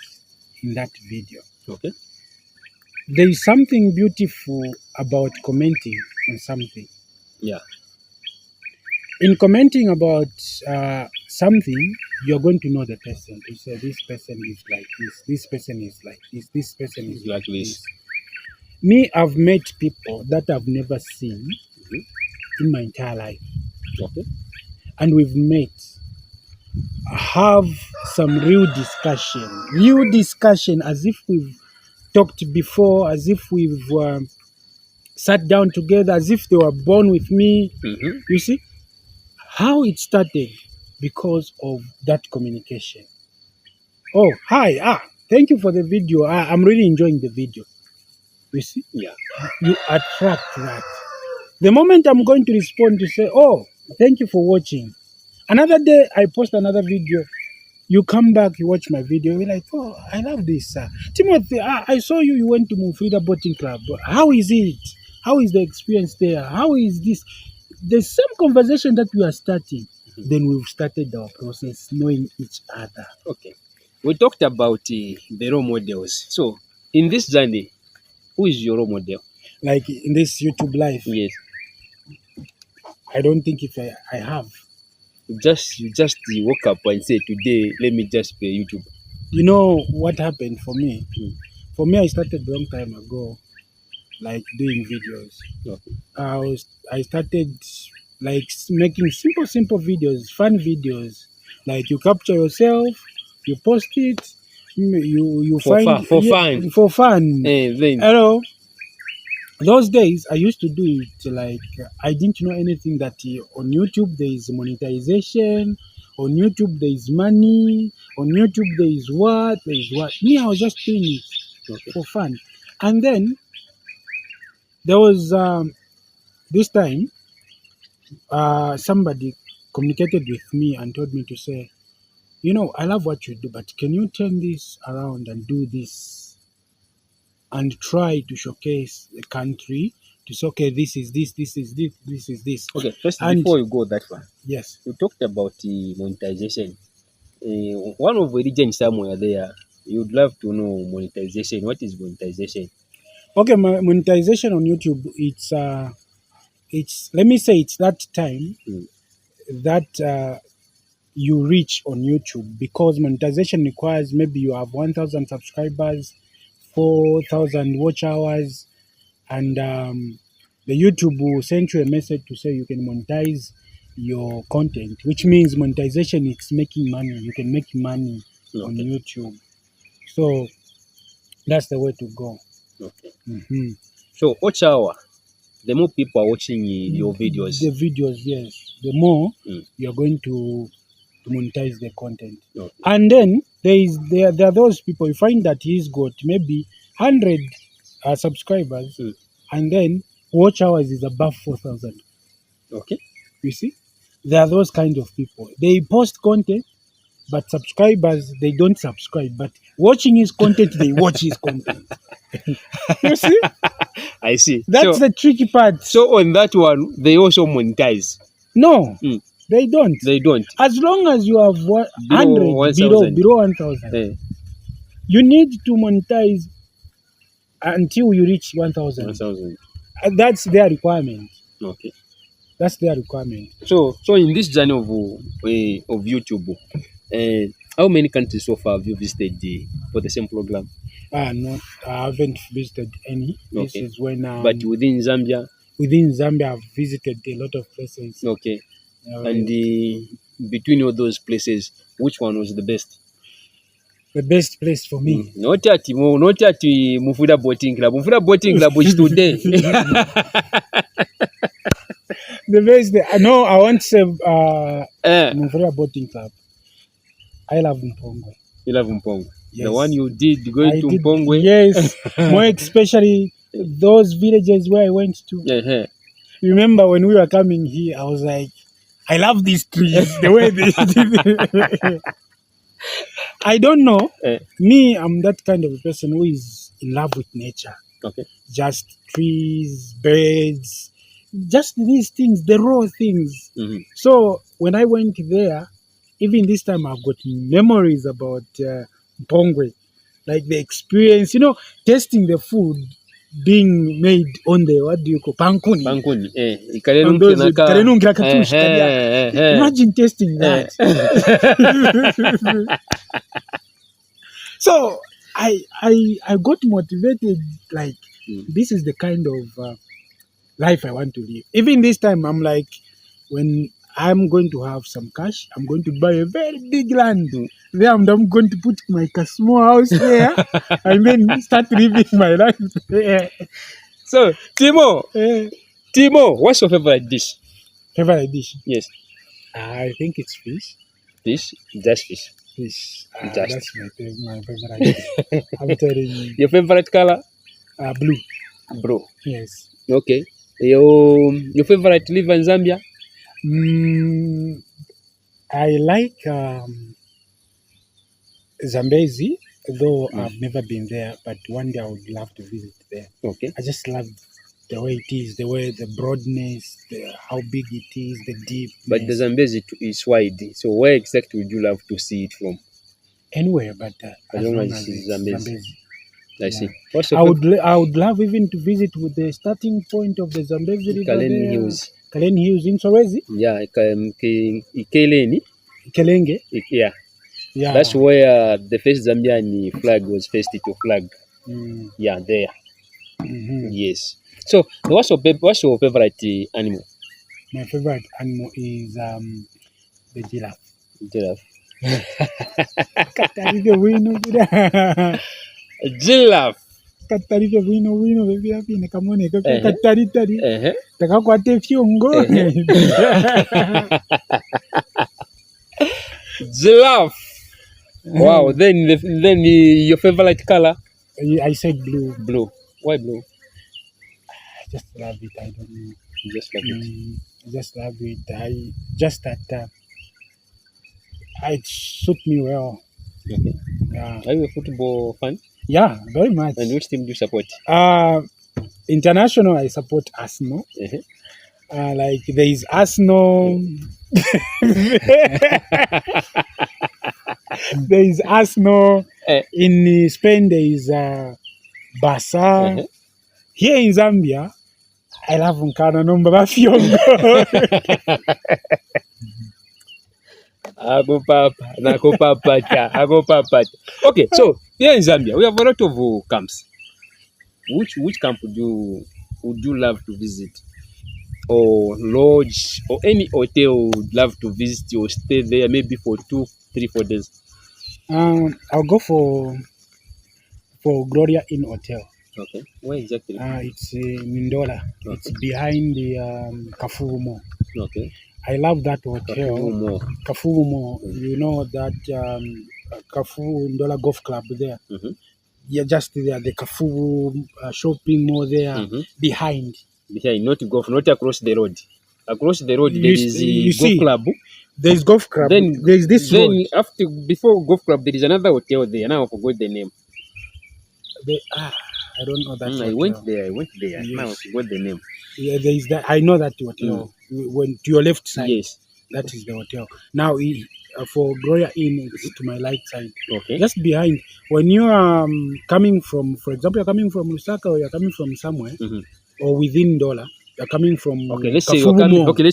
in that video. Okay. There is something beautiful about commenting on something. Yeah. In commenting about something, you're going to know the person. To say this person is like this person is like this person is Like like this. this. Me, I've met people that I've never seen in my entire life, Okay. and we've met, have some real discussion, as if we've talked before, as if we've sat down together, as if they were born with me. Mm-hmm. You see how it started because of that communication. Oh, hi, thank you for the video. I'm really enjoying the video. You see, Yeah. you attract that. The moment I'm going to respond to say, oh, thank you for watching. Another day I post another video. You come back, you watch my video, you're like, oh, I love this. Timothy, I saw you went to MUFULIRA Boating Club. How is it? How is the experience there? How is this? The same conversation that we are starting, then we've started our process knowing each other. Okay. We talked about the role models. So, in this journey, who is your role model? Like in this YouTube life, Yes. I don't think if I have. You just woke up and say, today, let me just play YouTube. You know what happened for me? Mm. For me, I started a long time ago, like doing videos. Okay. I started like making simple videos, fun videos. Like you capture yourself, you post it, you For find fun. For fun. for fun. Then. Hello. Those days I used to do it like I didn't know anything that on YouTube there is monetization, on YouTube there is money, on YouTube there is what, there is what. Me, I was just doing it for fun. And then there was this time somebody communicated with me and told me to say, you know, I love what you do, but can you turn this around and do this and try to showcase the country to say, okay, this is this, this is this, this is this. Okay, first, And before you go that far, yes, you talked about monetization. One of the regions somewhere there, you'd love to know monetization. What is monetization? okay, monetization on YouTube, it's let me say it's that time that you reach on YouTube, because monetization requires maybe you have 1,000 subscribers, 4,000 watch hours, and the YouTube will send you a message to say you can monetize your content, which means monetization is making money. You can make money on Okay. YouTube. So that's the way to go. Okay. Mhm. So, watch hour. The more people are watching your videos. The videos, yes. The more Mm. you're going to monetize the content. Okay. And then there are those people, you find that he's got maybe 100 subscribers, and then watch hours is above 4,000. Okay. You see, there are those kind of people. They post content, but subscribers, they don't subscribe. But watching his content, they watch his content. You see, I see. that's the tricky part. So on that one, they also monetize. No, they don't. They don't. As long as you have 100 below 1,000, you need to monetize until you reach 1,000. 1,000. That's their requirement. Okay. That's their requirement. So in this journey of YouTube, how many countries so far have you visited for the same program? No, I haven't visited any. Okay. This is when. But within Zambia. Within Zambia, I've visited a lot of places. Okay. And between all those places, which one was the best? The best place for me. Not at MUFULIRA Boating Club. MUFULIRA Boating Club is today. The best. No, I want to say MUFULIRA Boating Club. I love Mpongo. You love Mpongo. Yes. The one you did going to Mpongwe. Yes, more especially those villages where I went to. Uh-huh. Remember when we were coming here, I was like, I love these trees, the way they. I don't know. Me, I'm that kind of a person who is in love with nature. Okay. Just trees, birds, just these things, the raw things. So when I went there, even this time I've got memories about Mpongwe, like the experience, tasting the food being made on the, what do you call, pankuni. Pankuni. On those karenungira katushi, imagine tasting that. So I got motivated, like this is the kind of life I want to live. Even this time, I'm like, when I'm going to have some cash, I'm going to buy a very big land. There, I'm going to put my small house there and then start living my life there. So, Timo, what's your favorite dish? Favorite dish? Yes. I think it's fish. Fish? Just fish. Fish. Just. That's my favorite. I'm telling you. Your favorite color? Blue. Blue. Yes. Okay. Your favorite live in Zambia? I like Zambezi, though I've never been there, but one day I would love to visit there. Okay. I just love the way it is, the way the broadness, how big it is, the deep. But the Zambezi is wide. So where exactly would you love to see it from? Anywhere, but as long as it's it's Zambezi. I see. I would love even to visit with the starting point of the Zambezi River. Kaleni Hills. Kaleni Hills in Sorwezi? Yeah, Ikeleni. Ikelenge? Yeah. That's where the first Zambian flag was first to flag. Yeah, there. Yes. So, what's your favorite animal? My favorite animal is the giraffe. Giraffe. Giraffe. Katarike wino bebirapine kamone kataritari takakwate fyongo. Giraffe. Wow. Then your favorite color? I said blue. Blue. Why blue? I just love it. I don't know. You just love it. I just love it. I just that it suit me well. Okay. Yeah. Are you a football fan? Yeah, very much. And which team do you support? International, I support Arsenal. Like there is Arsenal. There is Arsenal. In Spain, there is Barca. Here in Zambia, I love Nkana Nomba Bafiongo. Okay, so here in Zambia, we have a lot of camps. Which camp would you love to visit? Or lodge or any hotel would love to visit or stay there maybe for 2, 3, 4 days? I'll go for Gloria Inn Hotel. Okay. Where exactly? It's Mindola. Okay. It's behind the Kafugu Mall. Okay. I love that hotel. Kafugu Mall. You know that Kafugu Ndola Golf Club there. Yeah, just there. The Kafugu shopping mall there. Behind, not golf, not across the road. Across the road, there is a golf club. There is golf club. Then there is this road. Before golf club, there is another hotel there. Now I forgot the name. I don't know that. I went there. Yes. Now I forgot the name. Yeah, there is that. I know that hotel. When to your left side. Yes. That is the hotel. Now for Gloria Inn, it's to my right side. Okay. Just behind. When you are coming from, for example, you're coming from Lusaka or you're coming from somewhere, or within Ndola, you're coming from. Okay, let's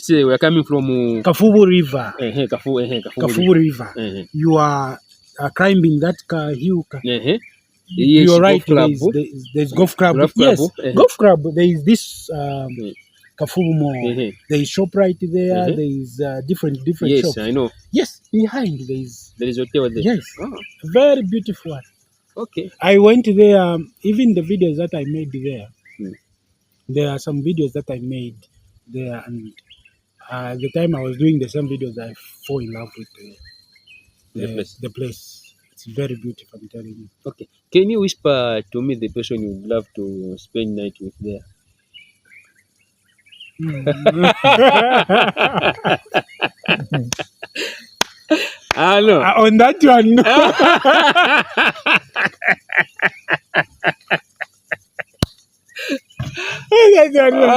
say we're coming from Kafugu River. Kafugu River. You are climbing that hill. Yes, you're right. There's golf club. Yes, golf club. There is this Kafugu Mall. There is ShopRite there. There is different shops. Yes, I know. Yes, behind there is hotel there. Yes, very beautiful. Okay. I went there. Even the videos that I made there. There are some videos that I made there, and the time I was doing the same videos, I fall in love with the place. It's very beautiful, I'm telling you. Okay. Can you whisper to me the person you would love to spend night with there? Ah, no. On that one, no. That one, no.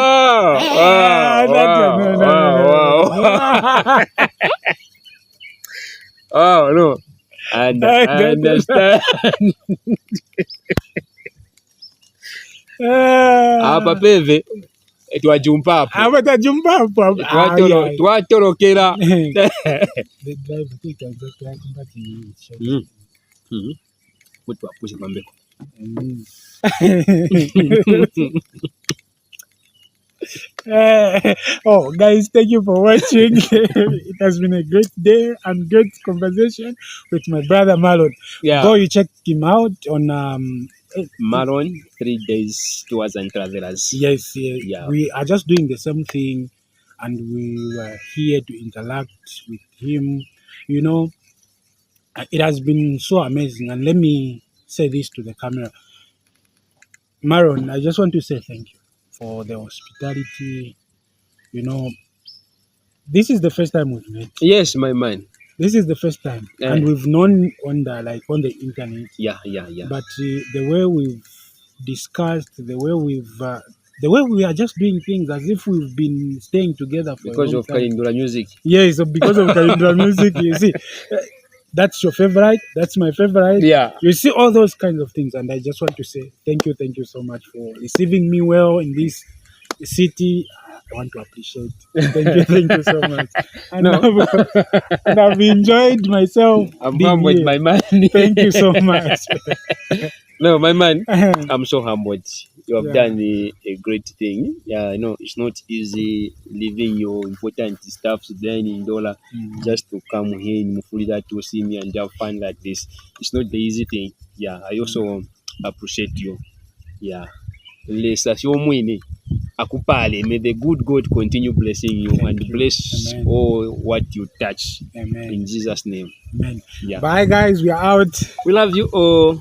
That one, no. Oh, no. And I understand. Apa peve twajumpa hapo. Hapa tajumpa hapo. Twatorokera. The driver take Mtu apushe kwambeko. Oh, guys, thank you for watching. It has been a great day and great conversation with my brother Marlon. Yeah. Go, you check him out on Marlon 3 days tours and travelers. Yes, Yeah. we are just doing the same thing, and we were here to interact with him. You know, it has been so amazing. And let me say this to the camera, Marlon, I just want to say thank you for the hospitality. You know, this is the first time we've met. Yes, my man. This is the first time, and we've known on the internet. Yeah. But the way we've discussed, the way we are just doing things as if we've been staying together for because a long of time. Kalindura music. Yes, because of Kalindura music. You see, that's your favorite. That's my favorite. Yeah. You see all those kinds of things, and I just want to say thank you so much for receiving me well in this city. I want to appreciate. Thank you so much. And, and I've enjoyed myself. I'm humbled, my man. Thank you so much. No, my man, I'm so humbled. You have done a great thing. Yeah, I know it's not easy leaving your important stuff there in Dollar just to come here in Mufulira to see me and have fun like this. It's not the easy thing. Yeah, I also appreciate you. Yeah. Akupale, may the good God continue blessing you. Thank and you. Bless Amen. All what you touch. Amen. In Jesus' name. Amen. Yeah. Bye guys, we are out. We love you all.